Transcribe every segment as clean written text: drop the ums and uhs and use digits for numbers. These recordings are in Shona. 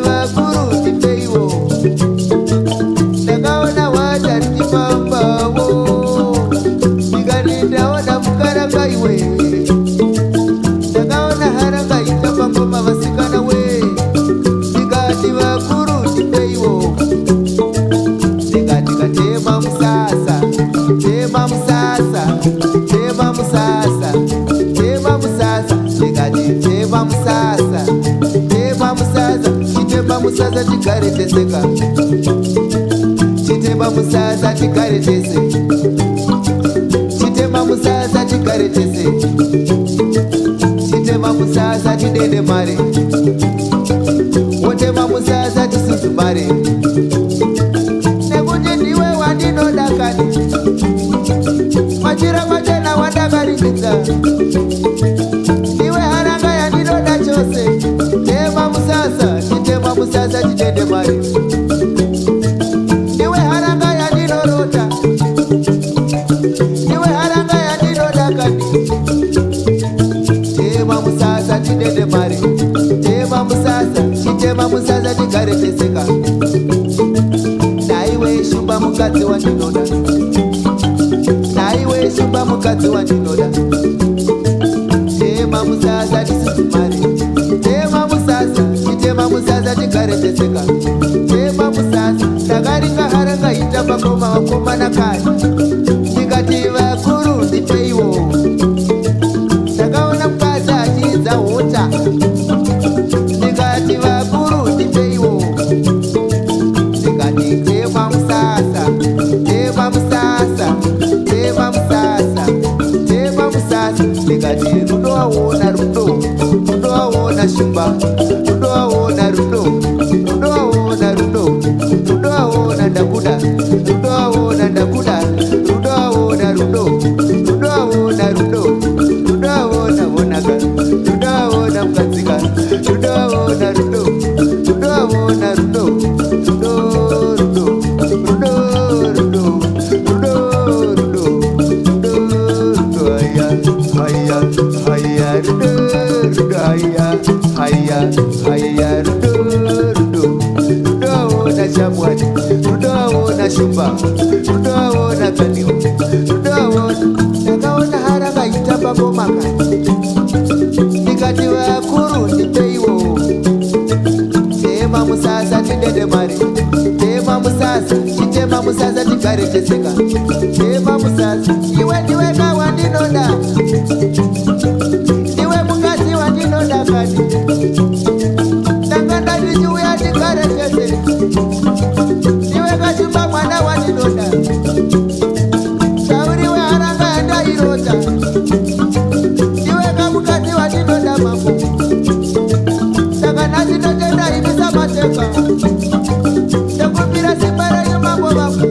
vakuru tipeiwo, ndakaona wata richifambawo, ndikati ndaona mukaranga iwe, ndakaona haranga itapangoma vasikana we, ndikati vakuru tipeiwo, ndikati katema musasa, tema musasa, tema musasa, tema musasa, ndikati tema musasa, tema musasa, chitema musasa tigare teseka, chitema musasa tigare tese, chitema musasa tigare tese, chitema musasa tidede mare, wotema musasa tisuzu mare, nekuti ndiwe wandinoda kani, machira machena wandakarimidza, ndiwe haranga yandinoda chose, tema musasa, chitema musasa tidede mare, ndiwe haranga yandinorota, ndiwe haranga yandinoda kani, tema musasa tidede mare, tema musasa, chitema musasa tigare teseka, naiwe shumba mukadzi wandinoda, naiwe shumba mukadzi wandinoda, tema musasa tisuzu mare, tema musasa, chitema musasa tigare teseka, tema musasa, ndakaringa haranga itapangoma vakomana kani, ndikati vakuru ndipeiwo, ndakaona mukadzi achiidza hota, ndikati vakuru ndipeiwo, ndikati tema musasa, tema musasa, tema musasa, tema musasa, ndikati rudo waona rudo, rudo waona shumba, rudo waona rudo, rudo waona rudo, rudo waona ndakuda, rudo waona ndakuda, rudo waona rudo, rudo waona rudo, rudo waona wonaka, rudo waona mukadzika, rudo waona rudo, rudo waona rudo, rudo rudo, rudo rudo, rudo rudo, rudo rudo, haya haya haya rudo rudo, haya haya haya rudo rudo, rudo waona shamwani, rudo waona shumba, rudo waona kaniwa, rudo waona, ndakaona haranga itapangoma kani, ndikati vakuru ndipeiwo, tema musasa tidede mare, tema musasa, chitema musasa tigare teseka, tema musasa, iwe ndiwe kawandinoda, ndiwe mukadzi wandinoda kani, ndanga ndichiuya tigare tese, ndiwe kachimba mwana wandinoda, sauriwe haranga yandairota, ndiwe kamukadzi wandinoda mambo, saka nhasi ndotenda imisa mateka, ndekupira simba renyu mambo vangu,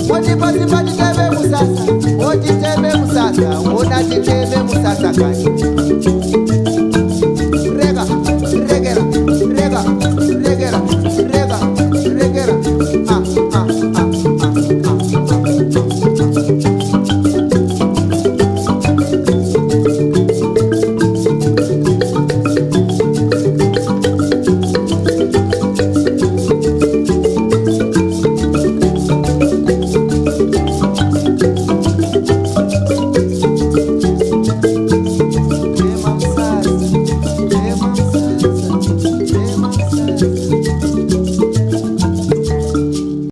motipa simba titeme musasa, wotiteme musasa, wona titeme musasa kani,